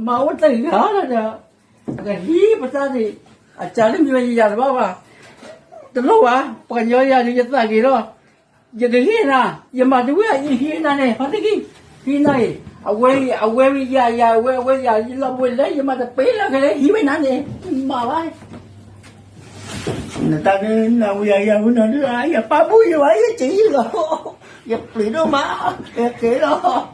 mà vẫn tự hứa là giờ cái hí mà ta thì chả làm gì bây giờ bao mà từ lâu à còn nhớ giờ thì giờ gì đó giờ cái hí nè giờ mà chú ấy hí này phát cái hí này à quê bây giờ quê giờ lo quên đấy giờ mà tập bé là cái đấy hí mấy năm này mà vậy người ta nên là bây giờ nó đưa ai giờ ba búi vậy chỉ là dập lì đó mà kệ đó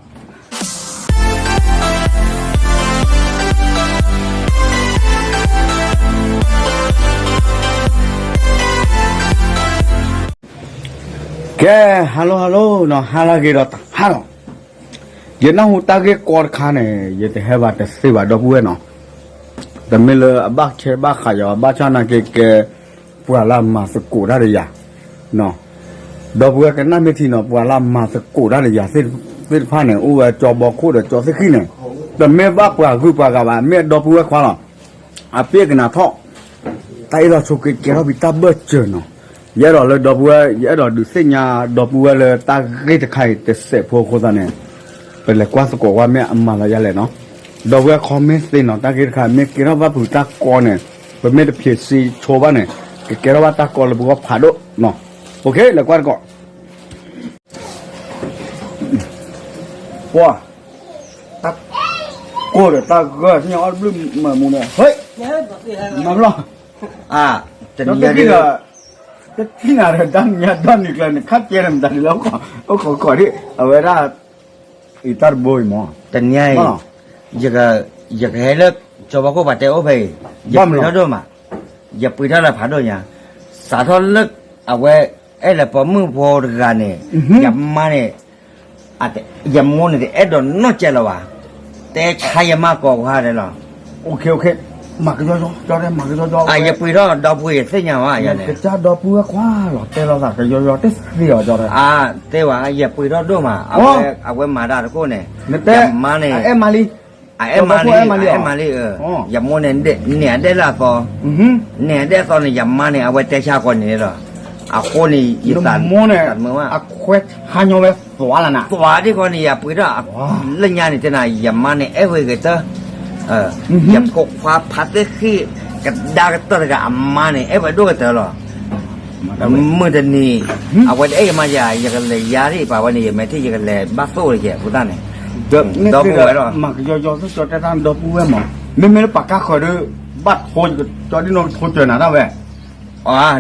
cái hello nó hello cái đó hello giờ nó hút ta cái cột khá này giờ thì hai bạn sẽ vào đâu vui nóแต่ไม่เลยบ้าเช่บ้าขายบ้าชานาเกปัวลามาสกูได้เลยยาเนาะดอกบัวกันนั่นไม่ทีเนาะปัวลามาสกูได้เลยยาเส้นผ้าเนี่ยอู้จอบอกคู่เดี๋ยวจอสักขี้เนี่ยแต่ไม่บ้าปัวคือปัวกับว่าไม่ดอกบัวคว้าหรออาเปียกันนะท่อไตเราโชกเกเราบิตาเบิดเจอเนาะยาดอกเลยดอกบัวยาดอกดูเส้นยาดอกบัวเลยตาเกตไข่แต่เสพพวกคนนั้นเนี่ยเป็นเลยกว่าสกูว่าไม่อามาละยาเลยเนาะดอกบัวคอมเมนต์สิเนาะตาเกตไข่ไม่เกเราว่าผู้ตากอนเนี่ยเป็นไม่ได้เพียรซีโชว์บ้านเนี่ยเกเราว่าตากอนเลยบอกว่าผ่าดุเนาะโอเคเลยกว่าก็ว้าตาโก้เดี๋ยวตาก็ที่ยังอัดบลูมามูเนี่ยเฮ้ยมาบล้อจะนี่ก็จะที่ไหนดันยาดันอีกแล้วเนี่ยคัดเจริญดันแล้วก็ขอที่เอาไว้ได้อีตาร์บอยมั้งแต่เนี่ยอยากให้เลิกจบก็บาดเจ็บเอาไปอย่าปืนเท่าด้วยมาอย่าปืนเท่าไรผ่านด้วยเนี่ยสาธารณเลิกเอาไว้ไอ้ละพอมือพอกันเนี่ยอย่ามาเนี่ยอาจจะอย่ามัวเนี่ยไอ้โดนนอกใจแล้ววะแต่ใช้ยามากกว่าเลยหรอโอเคมาก็ย่อได้มาก็ย่ออย่าปืนเท่าดอกปืนเส้นยาวอย่างเนี่ยจะดอกปืนคว้าหรอแต่เราสักก็ย่อเตสเรียวย่อได้แต่ว่าอย่าปืนเท่าด้วยมาเอาไว้มาได้ทุกคนเนี่ยอย่ามาเนี่ยเอ็มมาลีเอ็มมาลีอย่ามัวเนี่ยได้ละพอเนี่ยได้ตอนนี้อย่ามาเนี่ยเอาไว้แต่ชาก่อนนี่หรอคนนี้ยึดตันมัวเนี่ยเควสฮันยอเวตัวละนะตัวที่คนนี้อย่าปืนเท่าเรื่องงานนี่จะไหนอย่ามาเนี่ยเอ้ยก็เจออย่ากกฟ้าพัดได้ขี้กระดากระตุ้นกับอามาเนี่ยเอ้ไปด้วยเถอะหรอเมื่อเดือนนี้เอาไว้เอ้มาอย่ากันเลยยาที่ป่าวันนี้ไม่ที่อย่ากันเลยบ้าโซ่เลยแกพูดได้เนี่ยดอกบัวหรอมันย่อๆจอดแต่ทำดอกบัวมั้งไม่ได้ปากกาคอยดูบัดโคนจอดที่นอนโคนเจอหนาได้เว้ย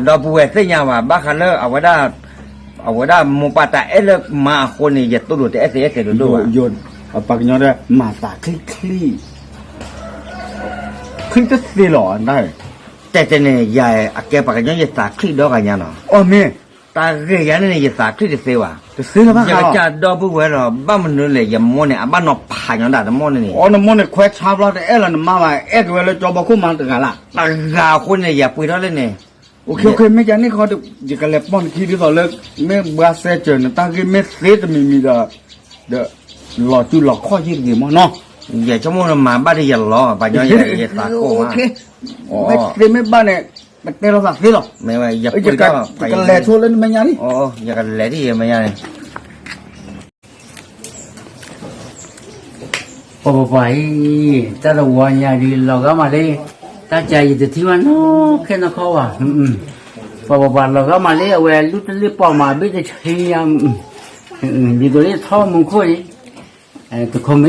ดอกบัวเส้นยาวบ้าคันเลอเอาไว้ได้มุปตาเอ้เลิกมาคนนี้อย่าตู้ดูแต่เอสเอดูโยนเอาปากย่อได้มาตาคลี่จะเสียหรอได้แต่เนี่ยยายแกปากย่ออย่าตาคลี่ดอกกันยังเนาะอ๋อแม่ตาเรียนเนี่ยอย่าตาคลี่จะเสียวะจะเสียแล้วบ้างอย่าจัดดอกบัวหรอบ้านมันเลยอย่ามัวเนี่ยบ้านนอผ่านยังได้แต่มัวนี่น้ำมันเนี่ยแควชาบเราแต่เอล่ะมาว่าเอ็กเวลจอบคู่มันตึงกันละตากาคนเนี่ยอย่าปุยเท่าเลยเนี่ยโอเคไม่ใช่นี่เขาจะกันเลยป้อนขี้ที่ต่อเลิกไม่บาเซเจอร์ตั้งที่ไม่เสียจะมีเดหล่อจุหล่อข้อยืดกี่มั้งเนาะอย่าชั่วโมงมาบ้านที่อย่าล้อบ้านอย่าตาโก้โอเคไม่บ้านเนี่ยมันเป็นเราสักที่หรอไม่ว่าอย่าปุยก็กันแหล่ชวนเล่นไม่ยังนี่อย่ากันแหล่ที่ไม่ยังพอไปแต่ละวันอย่างนี้เราก็มาเลยตาใจจะที่ว่าน้องแค่นั้นเขาอ่ะพอเราก็มาเลยเวลลุดลุดปอมาไม่ได้ใช้ยามดีตัวนี้ท่อมึงคุยตัวคอมไม่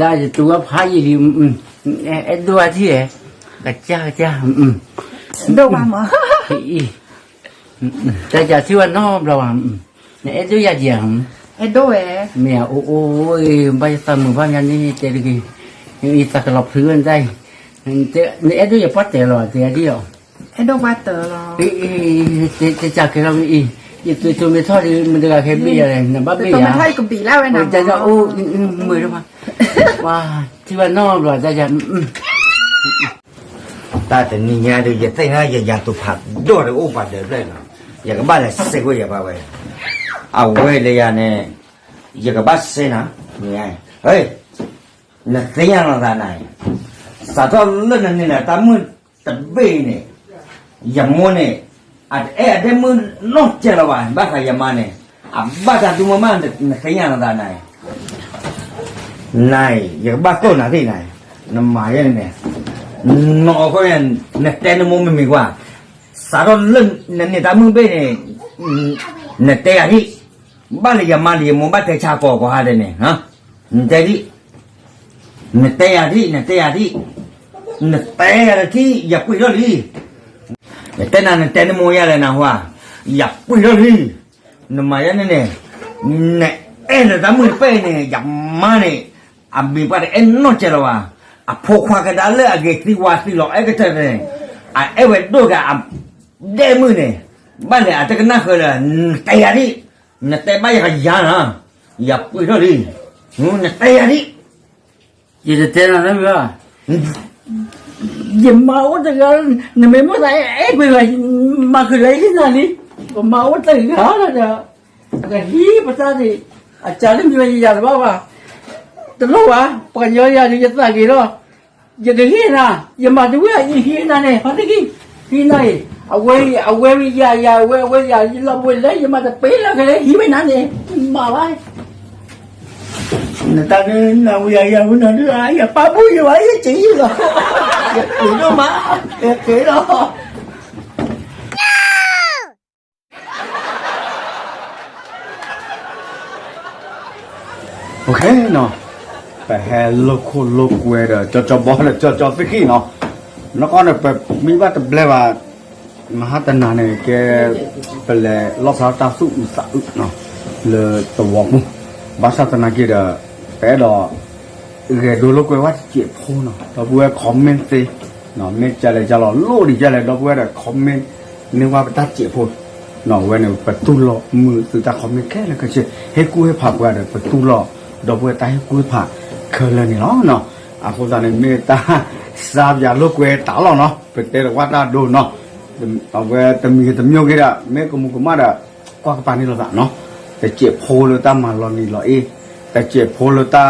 ได้ตัวพายดีไอ้ตัวที่กระจ้าดูมาหมอแต่จะที่ว่าน้องเราเนี่ยไอ้ตัวยาเจียงไอ้ด้วยเมียโอ้ยไปตามมือพ่อยันนี่เจริญอีสักหลบพื้นได้เนี่ยไอ้ตัวอย่าพัดเตะหรอเตะเดียวไอ้ดอกบัตเตอร์หรอจะจากเราอีตัวไม่ทอดมันจะแค่บี้อะไรนะบ้าบี้ตัวไม่ทอดกับบีแล้วไอ้หนังจะโอ้มือด้วยมั้งว้าที่ว่านอกหรอจะตาแต่นี่เนี่ยเดี๋ยวแต่งงานอย่าตุผัดด้วยเลยโอ้ผัดเดี๋ยวได้เนาะอย่ากับบ้านเลยเสกไว้อย่าบ้าไว้เอาไว้เลยเนี่ยอย่ากับบ้านเสนะเนี่ยเฮ้ยนั่นเสียงอะไรนั่นสาธุเล่นนี่นะตามือตะเบเนี่ยอย่ามัวเนี่ยเดี๋ยวมือนอกเจริญวะบ้าใครอย่ามาเนี่ยบ้าจะดูมานั่นเสียงอะไรนั่นอย่าบ้าโตนะที่ไหน那妈呀呢？哪个人那带那么没挂？啥都冷，那咱们被呢？那带呀的，把那个妈的没把带查过过下的呢啊？带的，那带呀的，那带呀的，那带呀的也不要哩。那带那么呀的那话，也不要哩。那妈呀呢？那那咱们被呢也妈呢？啊，没把的弄起来哇！啊，破坏个大了，给地瓦地了，个这呢，啊，为多个啊，带么呢？把了啊，这个那个了，带呀的，那带把也个样啊，也不着哩，那带呀的，也是这样的个。也妈我这个你没么来哎，不是妈去来去哪里？我妈我这个好了的，那个稀不咋的，啊，家里面一家的爸爸。ตลอดวะปกันยอยาจะตะกีรออย่าเกนะอย่ามาดูอ่ะอีฮีนะเนี่ยพอตะกี้ฮีนะเอาไว้ยาเว้ยาเราเว้ยเลยอย่ามาตะเปละกันเลยฮีไม่นานเนี่ยมาไว้那当然，那我也我那这哎呀，把不一玩也真了，也给了嘛，也给了。OK เนาะไปแฮโลโคโลกเวเดจอบอกเลยจอฟิกี้เนาะแล้วก็เนี่ยไปมีว่าแต่เบลว่ามหาตนาเนี่ยแกไปเลยลอบสาวตาสุอุสาอุเนาะเลยตัวมุบาสตนากีเดไปดอเรดูโลกเวว่าเจ็บพูเนาะเราพูดคอมเมนต์สิเนาะไม่จะเลยจะรอโลดีจะเลยเราพูดแต่คอมเมนต์นึกว่าไปตัดเจ็บพูเนาะเว้ยเนี่ยประตูล้อมือสื่อตาคอมเมนต์แค่แล้วก็เชื่อให้กูให้ผักว่าเดี๋ยวประตูล้อดอกบัวตายให้กูผ่าเคยเลยนี่เนาะอาคุณตาเนี่ยเมตตาทราบอย่าลูกเวตาเราเนาะเป็นเตะว่าตาดูเนาะเอาเวตมีแต่มีโยกิระเมกุมุกุมาดะกว่ากปานี่เราเนาะแต่เจ็บโพลตามาลอนี่ลอเอแต่เจ็บโพลตา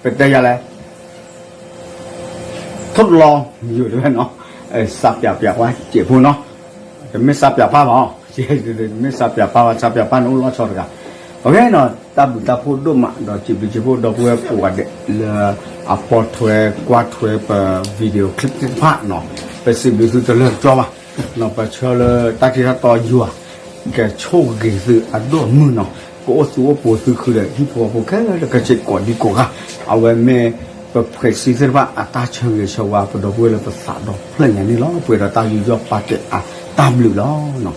เป็นเตะอะไรทดลองอยู่ด้วยเนาะสับหยาบไว้เจ็บโพเนาะแต่ไม่สับหยาบผ้าหรอไม่สับหยาบผ้าสับหยาบผ้านู้นล้อชอดกันโอเคเนาะตาพูดดูมาดอจิพูดดอกเว็บปวดเลยอัพพอร์ตทัวร์กวาดทัวร์วิดีโอคลิปที่ผ่านเนาะไปสิบิสุดจะเลิกจอบอ่ะเนาะไปเชื่อเลยตาที่他ต่ออยู่อ่ะแกโชคดีสิอันด้วยมือเนาะก็สู้ว่าปวดซื้อคือเลยที่พอแค่แล้วก็เจ็บก่อนดีกว่าเอาไว้แม่ไปเผยสิ่งที่ว่าอัตราเชื่อเชื่อว่าดอกเว็บเลยภาษาดอกเรื่องอย่างนี้ล้อเปิดตาอยู่ยอดปาเกตอ่ะตามหรือล้อเนาะ